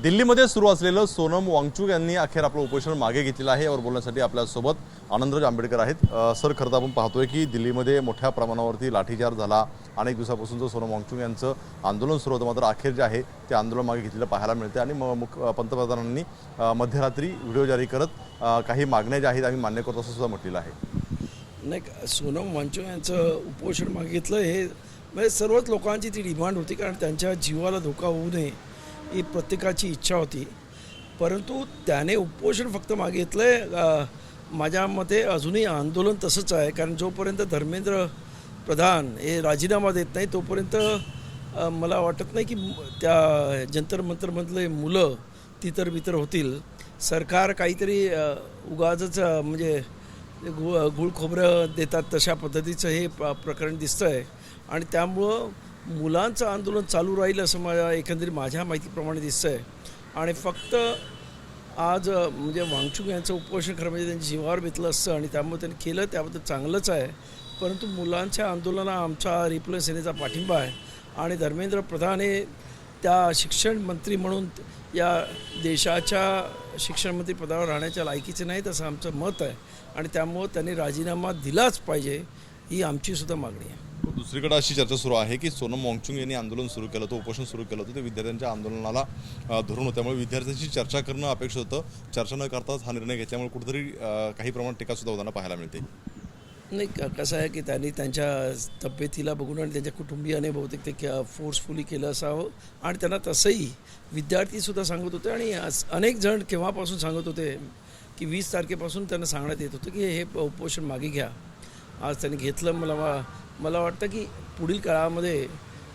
दिल्लीमध्ये सुरू असलेलं सोनम वांगचुक यांनी अखेर आपलं उपोषण मागे घेतलेलं आहे। यावर बोलण्यासाठी आपल्यासोबत आनंदराज आंबेडकर आहेत। सर, खरं तर आपण पाहतोय की दिल्लीमध्ये मोठ्या प्रमाणावरती लाठीचार्ज झाला। अनेक दिवसापासून जो सोनम वांगचुक यांचं आंदोलन सुरू होतं, मात्र अखेर जे आहे ते आंदोलन मागे घेतलेलं पाहायला मिळते आणि पंतप्रधानांनी मध्यरात्री व्हिडिओ जारी करत काही मागण्या ज्या आहेत आम्ही मान्य करतो असं सुद्धा म्हटलेलं आहे। नाही, सोनम वांगचुक यांचं उपोषण मागितलं हे म्हणजे सर्वच लोकांची ती डिमांड होती, कारण त्यांच्या जीवाला धोका होऊ नये ही प्रत्येकाची इच्छा होती। परंतु त्याने उपोषण फक्त मागितलं आहे, माझ्या मते अजूनही आंदोलन तसंच आहे, कारण जोपर्यंत धर्मेंद्र प्रधान हे राजीनामा देत नाही तोपर्यंत मला वाटत नाही की त्या जंतर मंतरमधले मुलं तितर बितर होतील। सरकार काहीतरी उगाचच म्हणजे गुळ खोबरं देतात तशा पद्धतीचं हे प्रकरण दिसतं आहे आणि त्यामुळं मुलांचं आंदोलन चालू राहील असं माझ्या माहितीप्रमाणे दिसतं आहे। आणि फक्त आज म्हणजे वांगचुक यांचं उपोषण खरं म्हणजे त्यांच्या जीवावर बेतलं असतं आणि त्यामुळे त्यांनी केलं, त्याबद्दल चांगलंच आहे। परंतु मुलांच्या आंदोलनाला आमचा रिपब्लिकन सेनेचा पाठिंबा आहे आणि धर्मेंद्र प्रधान हे त्या शिक्षण मंत्री म्हणून या देशाच्या शिक्षणमंत्री पदावर राहण्याच्या लायकीचे नाहीत असं आमचं मत आहे आणि त्यामुळं त्यांनी राजीनामा दिलाच पाहिजे ही आमचीसुद्धा मागणी आहे। दुसरीकडे अशी चर्चा सुरू आहे की सोनम वांगचुक यांनी आंदोलन सुरू केलं होतं, उपोषण सुरू केलं होतं, ते विद्यार्थ्यांच्या आंदोलनाला धरून होतं, त्यामुळे विद्यार्थ्यांची चर्चा करणं अपेक्षित होतं। चर्चा न करताच हा निर्णय घेतल्यामुळे कुठेतरी काही प्रमाणात टीकासुद्धा होताना पाहायला मिळते। नाही, कसं आहे की त्यांनी त्यांच्या तब्येतीला बघून आणि त्यांच्या कुटुंबियाने बहुतेक ते फोर्सफुली केलं असावं आणि त्यांना तसंही विद्यार्थीसुद्धा सांगत होते आणि अनेक जण केव्हापासून सांगत होते की 20 तारखेपासून त्यांना सांगण्यात येत होतं की हे उपोषण मागे घ्या। आज त्यांनी घेतलं। मला वाटतं की पुढील काळामध्ये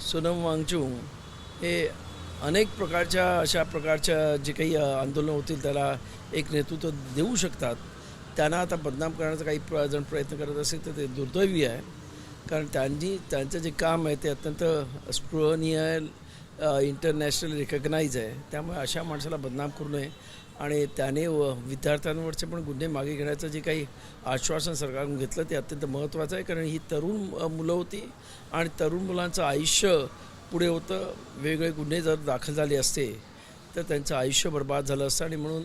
सोनम वांगचुक हे अनेक प्रकारच्या अशा प्रकारच्या जे काही आंदोलनं होतील त्याला एक नेतृत्व देऊ शकतात। त्यांना आता बदनाम करण्याचा काही जण प्रयत्न करत असेल तर ते दुर्दैवी आहे, कारण त्यांचं जे काम आहे ते अत्यंत स्पृहणीय आहे, इंटरनॅशनल रिकग्नाइज आहे। त्यामुळे अशा माणसाला बदनाम करू नये आणि त्याने विद्यार्थ्यांवरचे पण गुन्हे मागे घेण्याचं जे काही आश्वासन सरकारकडून घेतलं ते अत्यंत महत्त्वाचं आहे, कारण ही तरुण मुलं होती आणि तरुण मुलांचं आयुष्य पुढे होतं। वेगवेगळे गुन्हे जर दाखल झाले असते तर त्यांचं आयुष्य बर्बाद झालं असतं आणि म्हणून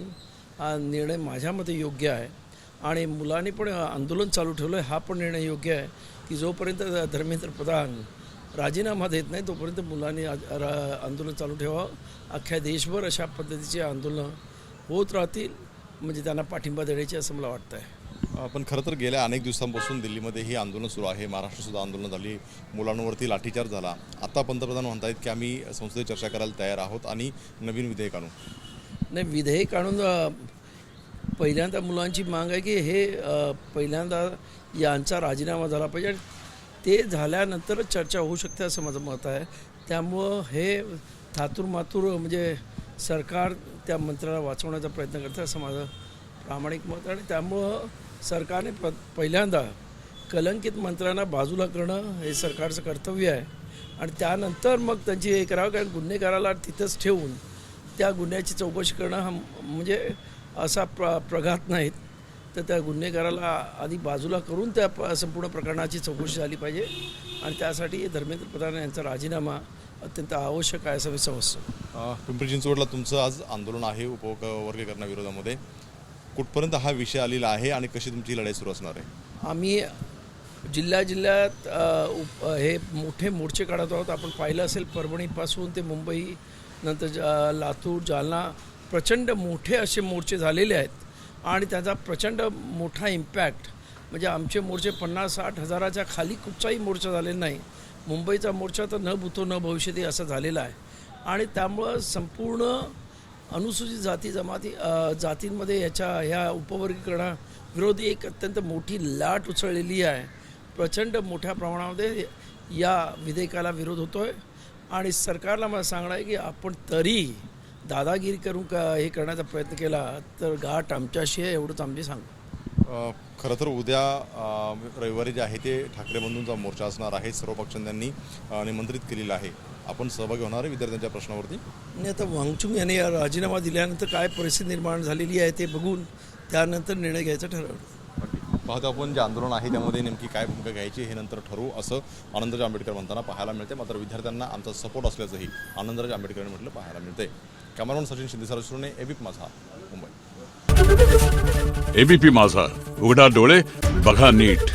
हा निर्णय माझ्या मते योग्य आहे आणि मुलांनी पण आंदोलन चालू ठेवलं आहे, हा पण निर्णय योग्य आहे की जोपर्यंत धर्मेंद्र प्रधान राजीनामा देत नाही तोपर्यंत मुलांनी आंदोलन चालू ठेवावं। अख्ख्या देशभर अशा पद्धतीचे आंदोलनं होत राहतील, म्हणजे त्यांना पाठिंबा देण्याची असं मला वाटतं आहे। पण खरं तर गेल्या अनेक दिवसांपासून दिल्लीमध्ये ही आंदोलन सुरू आहे, महाराष्ट्रातसुद्धा आंदोलन झाली, मुलांवरती लाठीचार्ज झाला। आता पंतप्रधान म्हणत आहेत की आम्ही संसदेत चर्चा करायला तयार आहोत आणि नवीन विधेयक आणू। नाही, विधेयक आणून पहिल्यांदा मुलांची माग आहे की हे पहिल्यांदा यांचा राजीनामा झाला पाहिजे आणि ते झाल्यानंतरच चर्चा होऊ शकते असं माझं मत आहे। त्यामुळं हे थातूरमातूर म्हणजे सरकार त्या मंत्र्याला वाचवण्याचा प्रयत्न करतं असं माझं प्रामाणिक मत आहे आणि त्यामुळं सरकारने पहिल्यांदा कलंकित मंत्र्यांना बाजूला करणं हे सरकारचं कर्तव्य आहे आणि त्यानंतर मग त्यांची हे करावं, कारण गुन्हेगाराला तिथंच ठेवून त्या गुन्ह्याची चौकशी करणं हा म्हणजे असा प्रघात नाहीत, तर त्या गुन्हेगाराला आधी बाजूला करून त्या संपूर्ण प्रकरणाची चौकशी झाली पाहिजे आणि त्यासाठी धर्मेंद्र प्रधान यांचा राजीनामा अत्यंत आवश्यक आहे असं मी समजतो। पिंपरी चिंचवडला तुमचं आज आंदोलन आहे उपवर्गीकरणाविरोधामध्ये, कुठपर्यंत हा विषय आलेला आहे आणि कशी तुमची लढाई सुरू असणार आहे? आम्ही जिल्ह्यात हे मोठे मोर्चे काढत आहोत। आपण पाहिलं असेल परभणीपासून ते मुंबई नंतर लातूर जालना प्रचंड मोठे असे मोर्चे झालेले आहेत आणि त्याचा प्रचंड मोठा इम्पॅक्ट म्हणजे आमचे मोर्चे 50-60 हजाराच्या खाली कुठचाही मोर्चा झालेला नाही। मुंबईचा मोर्चा तर न भूतो न भविष्यती असा झालेला आहे आणि त्यामुळं संपूर्ण अनुसूचित जातींमध्ये ह्या उपवर्गीकरणाविरोधी एक अत्यंत मोठी लाट उचललेली आहे। प्रचंड मोठ्या प्रमाणामध्ये या विधेयकाला विरोध होतो आहे आणि सरकारला मला सांगणं आहे की आपण तरी दादागिरी करून हे करण्याचा प्रयत्न केला तर घाट आमच्याशी आहे, एवढंच आम्ही सांगू। खरं तर उद्या रविवारी जे आहे ते ठाकरे बंधूंचा मोर्चा असणार आहे, सर्व पक्षांनी निमंत्रित केलेलं आहे। आपण सहभागी होणार आहे विद्यार्थ्यांच्या प्रश्नावरती? आणि आता वांगचुक यांनी राजीनामा दिल्यानंतर काय परिस्थिती निर्माण झालेली आहे ते बघून त्यानंतर निर्णय घ्यायचा ठरवलं। पाहतो आपण जे आंदोलन आहे त्यामध्ये नेमकी काय भूमिका घ्यायची हे नंतर ठरवू असं आनंदराज आंबेडकर म्हणताना पाहायला मिळते. मात्र विद्यार्थ्यांना आमचा सपोर्ट असल्याचंही आनंदराज आंबेडकरांनी म्हटलं पाहायला मिळते. कॅमेरामन सचिन शिंदे सरसुने एबीपी माझा मुंबई. एबीपी माझा, उघडा डोळे बघा नीट.